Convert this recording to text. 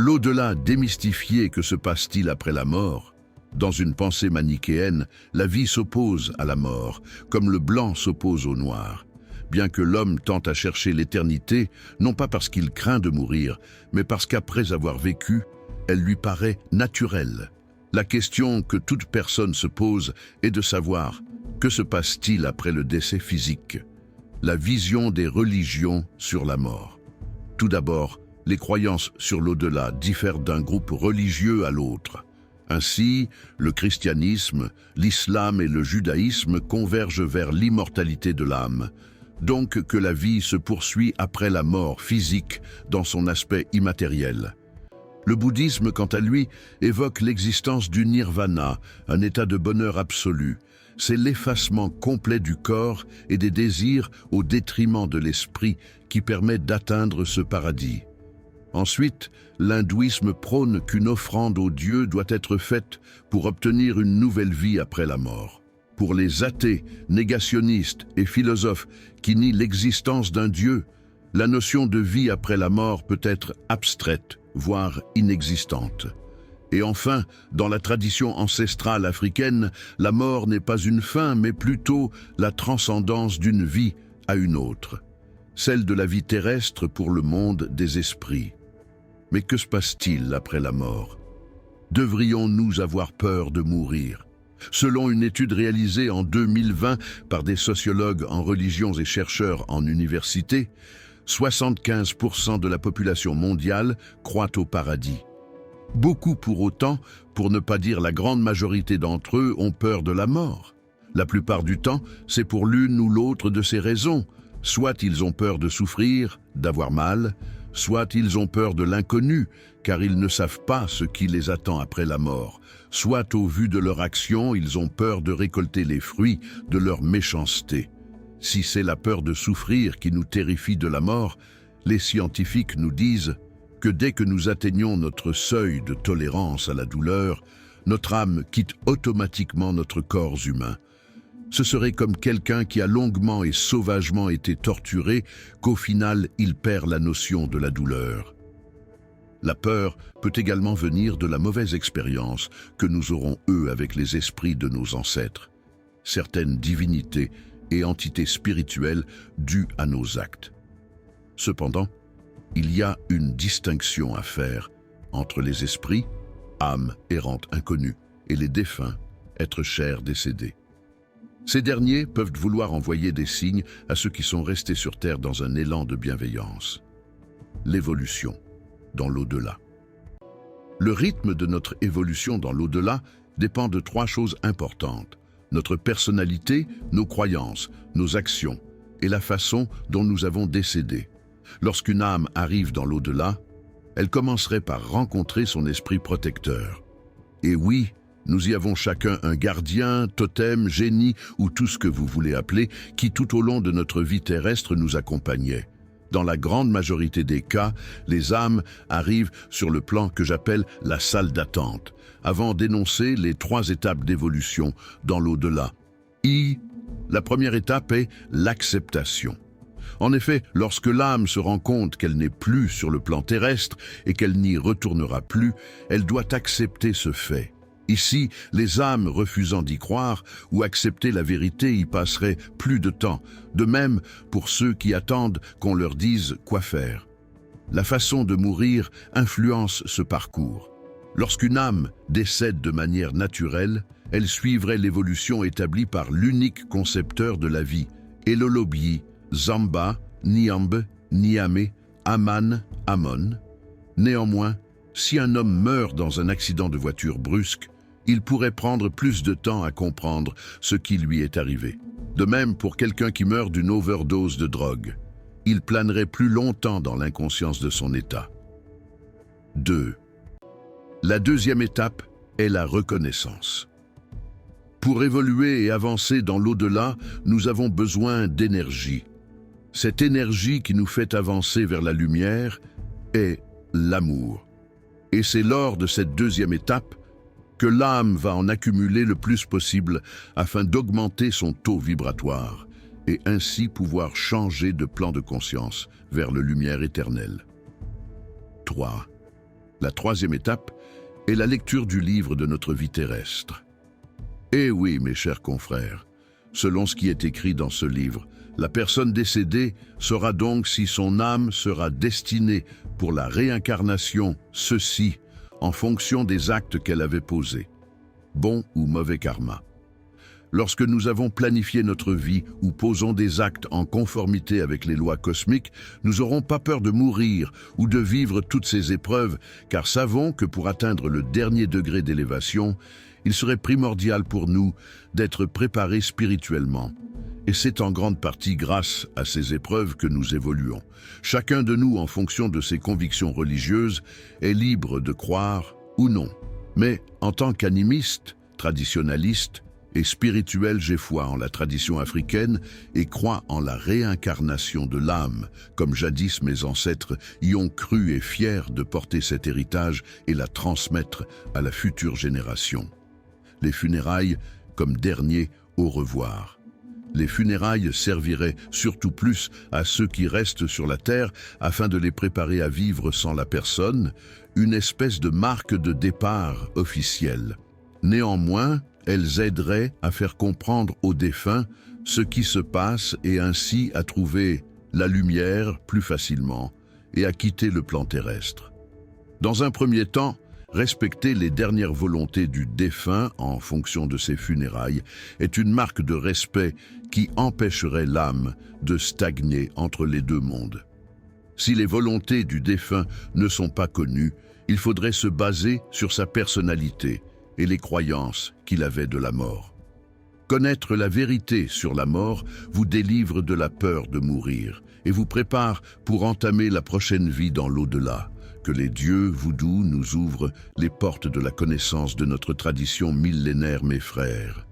l'au-delà démystifié, que se passe-t-il après la mort? Dans une pensée manichéenne, la vie s'oppose à la mort, comme le blanc s'oppose au noir. Bien que l'homme tente à chercher l'éternité, non pas parce qu'il craint de mourir, mais parce qu'après avoir vécu, elle lui paraît naturelle. La question que toute personne se pose est de savoir que se passe-t-il après le décès physique? La vision des religions sur la mort. Tout d'abord, les croyances sur l'au-delà diffèrent d'un groupe religieux à l'autre. Ainsi, le christianisme, l'islam et le judaïsme convergent vers l'immortalité de l'âme, donc que la vie se poursuit après la mort physique dans son aspect immatériel. Le bouddhisme, quant à lui, évoque l'existence du nirvana, un état de bonheur absolu. C'est l'effacement complet du corps et des désirs au détriment de l'esprit qui permet d'atteindre ce paradis. Ensuite, l'hindouisme prône qu'une offrande aux dieux doit être faite pour obtenir une nouvelle vie après la mort. Pour les athées, négationnistes et philosophes qui nient l'existence d'un dieu, la notion de vie après la mort peut être abstraite, voire inexistante. Et enfin, dans la tradition ancestrale africaine, la mort n'est pas une fin, mais plutôt la transcendance d'une vie à une autre, celle de la vie terrestre pour le monde des esprits. Mais que se passe-t-il après la mort? Devrions-nous avoir peur de mourir? Selon une étude réalisée en 2020 par des sociologues en religions et chercheurs en université, 75% de la population mondiale croit au paradis. Beaucoup pour autant, pour ne pas dire la grande majorité d'entre eux, ont peur de la mort. La plupart du temps, c'est pour l'une ou l'autre de ces raisons. Soit ils ont peur de souffrir, d'avoir mal, soit ils ont peur de l'inconnu, car ils ne savent pas ce qui les attend après la mort. Soit au vu de leur action, ils ont peur de récolter les fruits de leur méchanceté. Si c'est la peur de souffrir qui nous terrifie de la mort, les scientifiques nous disent que dès que nous atteignons notre seuil de tolérance à la douleur, notre âme quitte automatiquement notre corps humain. Ce serait comme quelqu'un qui a longuement et sauvagement été torturé, qu'au final il perd la notion de la douleur. La peur peut également venir de la mauvaise expérience que nous aurons eue avec les esprits de nos ancêtres, certaines divinités et entités spirituelles dues à nos actes. Cependant, il y a une distinction à faire entre les esprits, âmes errantes inconnues, et les défunts, êtres chers décédés. Ces derniers peuvent vouloir envoyer des signes à ceux qui sont restés sur Terre dans un élan de bienveillance. L'évolution dans l'au-delà. Le rythme de notre évolution dans l'au-delà dépend de 3 choses importantes: notre personnalité, nos croyances, nos actions et la façon dont nous avons décédé. Lorsqu'une âme arrive dans l'au-delà, elle commencerait par rencontrer son esprit protecteur. Et oui, nous y avons chacun un gardien, totem, génie ou tout ce que vous voulez appeler, qui tout au long de notre vie terrestre nous accompagnait. Dans la grande majorité des cas, les âmes arrivent sur le plan que j'appelle la salle d'attente, avant d'énoncer les 3 étapes d'évolution dans l'au-delà. La première étape est l'acceptation. En effet, lorsque l'âme se rend compte qu'elle n'est plus sur le plan terrestre et qu'elle n'y retournera plus, elle doit accepter ce fait. Ici, les âmes refusant d'y croire ou accepter la vérité y passeraient plus de temps. De même pour ceux qui attendent qu'on leur dise quoi faire. La façon de mourir influence ce parcours. Lorsqu'une âme décède de manière naturelle, elle suivrait l'évolution établie par l'unique concepteur de la vie, Elolobyi, Zamba, Niambe, Niamey, Aman, Amon. Néanmoins, si un homme meurt dans un accident de voiture brusque, il pourrait prendre plus de temps à comprendre ce qui lui est arrivé. De même pour quelqu'un qui meurt d'une overdose de drogue. Il planerait plus longtemps dans l'inconscience de son état. 2. La deuxième étape est la reconnaissance. Pour évoluer et avancer dans l'au-delà, nous avons besoin d'énergie. Cette énergie qui nous fait avancer vers la lumière est l'amour. Et c'est lors de cette deuxième étape que l'âme va en accumuler le plus possible afin d'augmenter son taux vibratoire et ainsi pouvoir changer de plan de conscience vers la lumière éternelle. 3. La troisième étape est la lecture du livre de notre vie terrestre. Eh oui, mes chers confrères, selon ce qui est écrit dans ce livre, la personne décédée saura donc si son âme sera destinée pour la réincarnation, ceci, en fonction des actes qu'elle avait posés, bon ou mauvais karma. Lorsque nous avons planifié notre vie ou posons des actes en conformité avec les lois cosmiques, nous n'aurons pas peur de mourir ou de vivre toutes ces épreuves, car savons que pour atteindre le dernier degré d'élévation, il serait primordial pour nous d'être préparés spirituellement. Et c'est en grande partie grâce à ces épreuves que nous évoluons. Chacun de nous, en fonction de ses convictions religieuses, est libre de croire ou non. Mais en tant qu'animiste, traditionnaliste et spirituel, j'ai foi en la tradition africaine et crois en la réincarnation de l'âme, comme jadis mes ancêtres y ont cru et fiers de porter cet héritage et la transmettre à la future génération. Les funérailles comme dernier au revoir. Les funérailles serviraient surtout plus à ceux qui restent sur la terre afin de les préparer à vivre sans la personne, une espèce de marque de départ officielle. Néanmoins, elles aideraient à faire comprendre aux défunts ce qui se passe et ainsi à trouver la lumière plus facilement et à quitter le plan terrestre. Dans un premier temps, respecter les dernières volontés du défunt en fonction de ses funérailles est une marque de respect qui empêcherait l'âme de stagner entre les deux mondes. Si les volontés du défunt ne sont pas connues, il faudrait se baser sur sa personnalité et les croyances qu'il avait de la mort. Connaître la vérité sur la mort vous délivre de la peur de mourir et vous prépare pour entamer la prochaine vie dans l'au-delà. Que les dieux voodoo nous ouvrent les portes de la connaissance de notre tradition millénaire, mes frères.